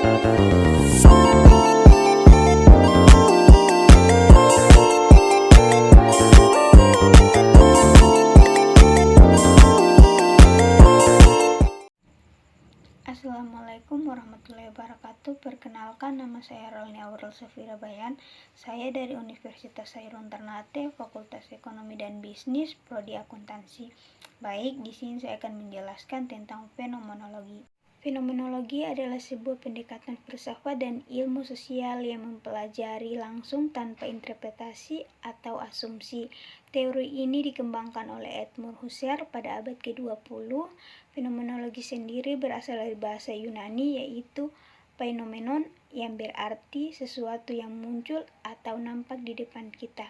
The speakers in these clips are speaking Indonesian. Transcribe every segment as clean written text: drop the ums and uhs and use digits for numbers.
Assalamualaikum warahmatullahi wabarakatuh. Perkenalkan, nama saya Rolni Aurel Safira Bayan. Saya dari Universitas Sairun Ternate, Fakultas Ekonomi dan Bisnis, Prodi Akuntansi. Baik, di sini saya akan menjelaskan tentang fenomenologi. Fenomenologi adalah sebuah pendekatan filsafat dan ilmu sosial yang mempelajari langsung tanpa interpretasi atau asumsi. Teori ini dikembangkan oleh Edmund Husserl pada abad ke-20. Fenomenologi sendiri berasal dari bahasa Yunani, yaitu phenomenon, yang berarti sesuatu yang muncul atau nampak di depan kita.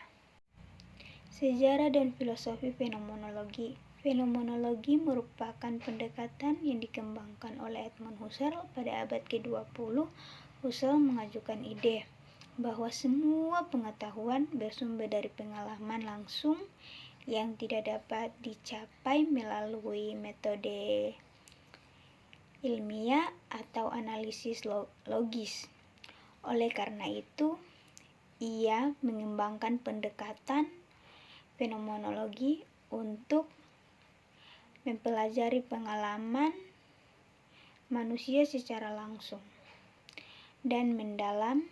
Sejarah dan filosofi fenomenologi. Fenomenologi merupakan pendekatan yang dikembangkan oleh Edmund Husserl pada abad ke-20. Husserl mengajukan ide bahwa semua pengetahuan bersumber dari pengalaman langsung yang tidak dapat dicapai melalui metode ilmiah atau analisis logis. Oleh karena itu, ia mengembangkan pendekatan fenomenologi untuk mempelajari pengalaman manusia secara langsung dan mendalam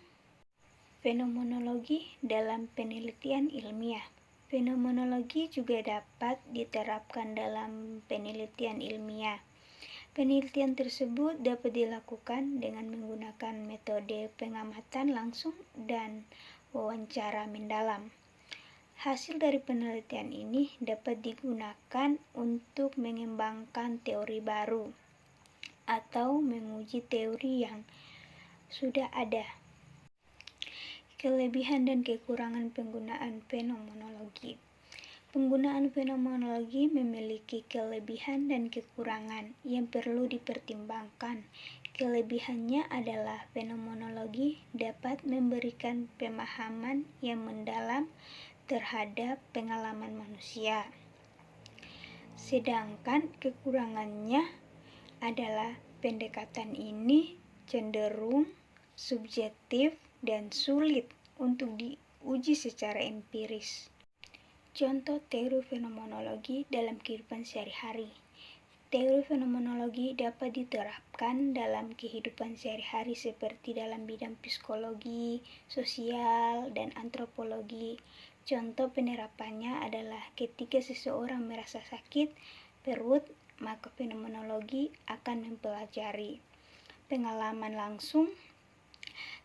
fenomenologi dalam penelitian ilmiah. Fenomenologi juga dapat diterapkan dalam penelitian ilmiah. Penelitian tersebut dapat dilakukan dengan menggunakan metode pengamatan langsung dan wawancara mendalam. Hasil dari penelitian ini dapat digunakan untuk mengembangkan teori baru atau menguji teori yang sudah ada. Kelebihan dan kekurangan penggunaan fenomenologi. Penggunaan fenomenologi memiliki kelebihan dan kekurangan yang perlu dipertimbangkan. Kelebihannya adalah fenomenologi dapat memberikan pemahaman yang mendalam terhadap pengalaman manusia. Sedangkan kekurangannya adalah pendekatan ini cenderung subjektif dan sulit untuk diuji secara empiris. Contoh teori fenomenologi dalam kehidupan sehari-hari. Teori fenomenologi dapat diterapkan dalam kehidupan sehari-hari seperti dalam bidang psikologi, sosial, dan antropologi. Contoh penerapannya adalah ketika seseorang merasa sakit perut, maka fenomenologi akan mempelajari pengalaman langsung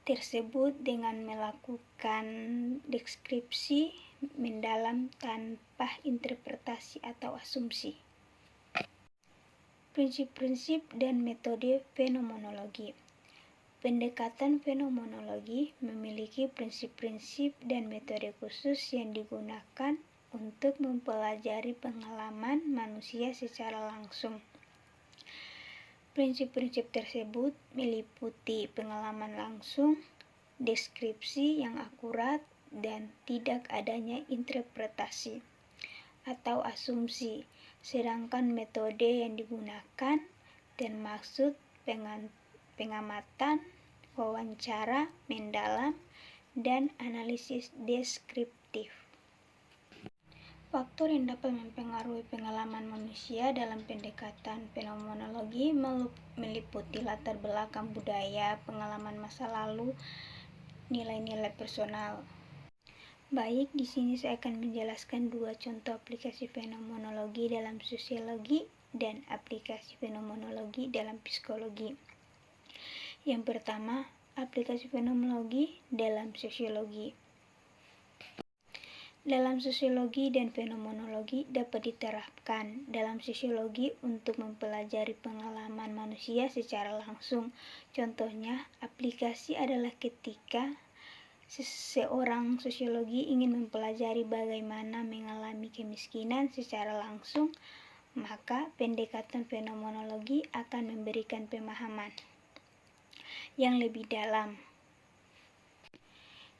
tersebut dengan melakukan deskripsi mendalam tanpa interpretasi atau asumsi. Prinsip-prinsip dan metode fenomenologi. Pendekatan fenomenologi memiliki prinsip-prinsip dan metode khusus yang digunakan untuk mempelajari pengalaman manusia secara langsung. Prinsip-prinsip tersebut meliputi pengalaman langsung, deskripsi yang akurat, dan tidak adanya interpretasi atau asumsi. Sedangkan metode yang digunakan termasuk pengamatan, wawancara mendalam, dan analisis deskriptif. Faktor yang dapat mempengaruhi pengalaman manusia dalam pendekatan fenomenologi meliputi latar belakang budaya, pengalaman masa lalu, nilai-nilai personal. Baik, di sini saya akan menjelaskan dua contoh aplikasi fenomenologi dalam sosiologi dan aplikasi fenomenologi dalam psikologi. Yang pertama, aplikasi fenomenologi dalam sosiologi. Dalam sosiologi dan fenomenologi dapat diterapkan dalam sosiologi untuk mempelajari pengalaman manusia secara langsung. Contohnya, aplikasi adalah ketika seorang sosiologi ingin mempelajari bagaimana mengalami kemiskinan secara langsung, maka pendekatan fenomenologi akan memberikan pemahaman yang lebih dalam.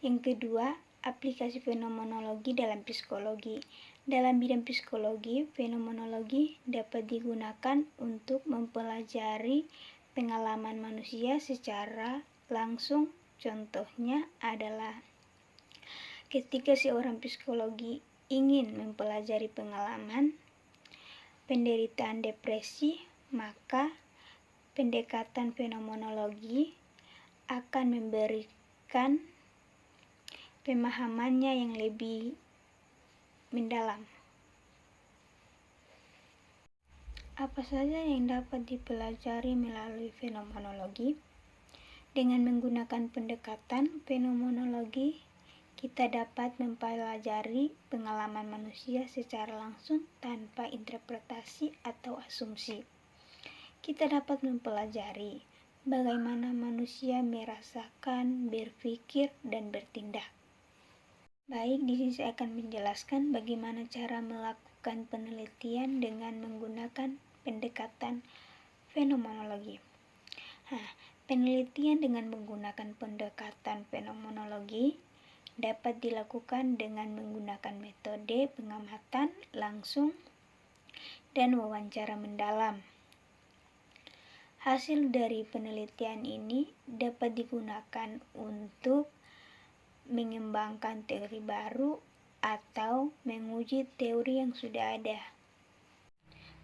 Yang kedua, aplikasi fenomenologi dalam psikologi. Dalam bidang psikologi, fenomenologi dapat digunakan untuk mempelajari pengalaman manusia secara langsung. Contohnya adalah ketika seorang psikologi ingin mempelajari pengalaman penderitaan depresi, maka pendekatan fenomenologi akan memberikan pemahamannya yang lebih mendalam. Apa saja yang dapat dipelajari melalui fenomenologi? Dengan menggunakan pendekatan fenomenologi, kita dapat mempelajari pengalaman manusia secara langsung tanpa interpretasi atau asumsi. Kita dapat mempelajari bagaimana manusia merasakan, berpikir, dan bertindak. Baik, di sini saya akan menjelaskan bagaimana cara melakukan penelitian dengan menggunakan pendekatan fenomenologi. Penelitian dengan menggunakan pendekatan fenomenologi dapat dilakukan dengan menggunakan metode pengamatan langsung dan wawancara mendalam. Hasil dari penelitian ini dapat digunakan untuk mengembangkan teori baru atau menguji teori yang sudah ada.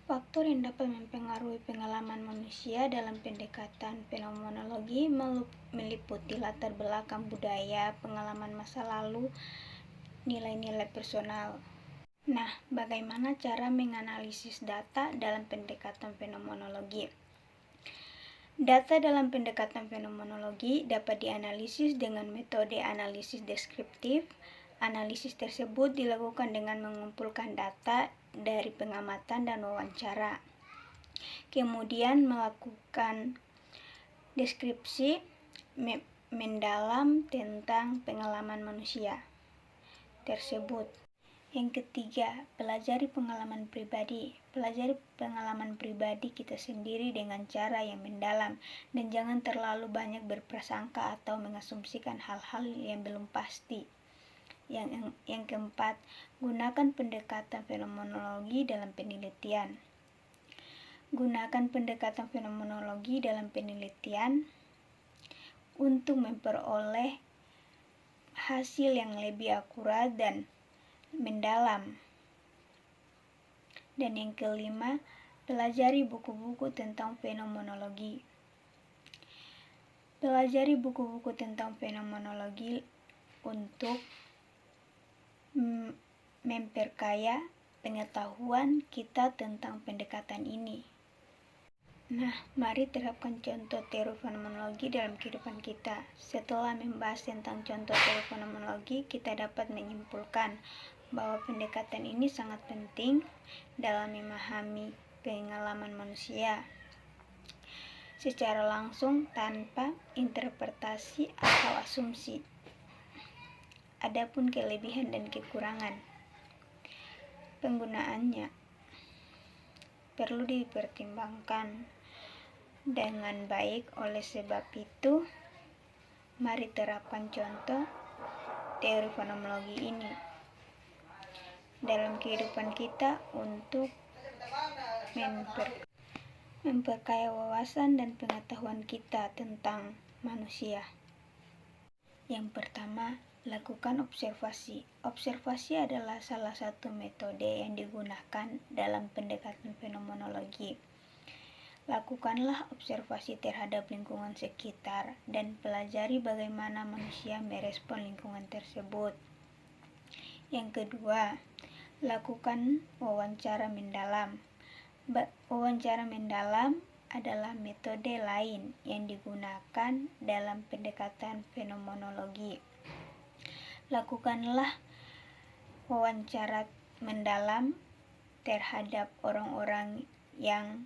Faktor yang dapat mempengaruhi pengalaman manusia dalam pendekatan fenomenologi meliputi latar belakang budaya, pengalaman masa lalu, nilai-nilai personal. Bagaimana cara menganalisis data dalam pendekatan fenomenologi? Data dalam pendekatan fenomenologi dapat dianalisis dengan metode analisis deskriptif. Analisis tersebut dilakukan dengan mengumpulkan data dari pengamatan dan wawancara. Kemudian melakukan deskripsi mendalam tentang pengalaman manusia tersebut. Yang ketiga, pelajari pengalaman pribadi. Pelajari pengalaman pribadi kita sendiri dengan cara yang mendalam dan jangan terlalu banyak berprasangka atau mengasumsikan hal-hal yang belum pasti. Yang keempat, gunakan pendekatan fenomenologi dalam penelitian. Gunakan pendekatan fenomenologi dalam penelitian untuk memperoleh hasil yang lebih akurat dan mendalam. Dan yang kelima, pelajari buku-buku tentang fenomenologi. Pelajari buku-buku tentang fenomenologi untuk memperkaya pengetahuan kita tentang pendekatan ini. Mari terapkan contoh teori fenomenologi dalam kehidupan kita. Setelah membahas tentang contoh teori fenomenologi, kita dapat menyimpulkan bahwa pendekatan ini sangat penting dalam memahami pengalaman manusia secara langsung tanpa interpretasi atau asumsi. Adapun kelebihan dan kekurangan penggunaannya perlu dipertimbangkan dengan baik. Oleh sebab itu, mari terapkan contoh teori fenomenologi ini dalam kehidupan kita untuk memperkaya wawasan dan pengetahuan kita tentang manusia. Yang pertama, lakukan observasi. Observasi adalah salah satu metode yang digunakan dalam pendekatan fenomenologi. Lakukanlah observasi terhadap lingkungan sekitar dan pelajari bagaimana manusia merespon lingkungan tersebut. Yang kedua, lakukan wawancara mendalam. Wawancara mendalam adalah metode lain yang digunakan dalam pendekatan fenomenologi. Lakukanlah wawancara mendalam terhadap orang-orang yang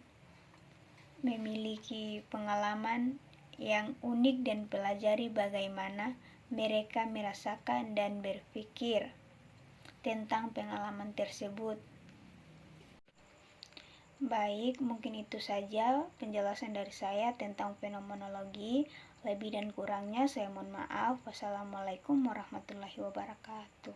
memiliki pengalaman yang unik dan pelajari bagaimana mereka merasakan dan berpikir tentang pengalaman tersebut. Baik, mungkin itu saja penjelasan dari saya tentang fenomenologi. Lebih dan kurangnya saya mohon maaf. Wassalamualaikum warahmatullahi wabarakatuh.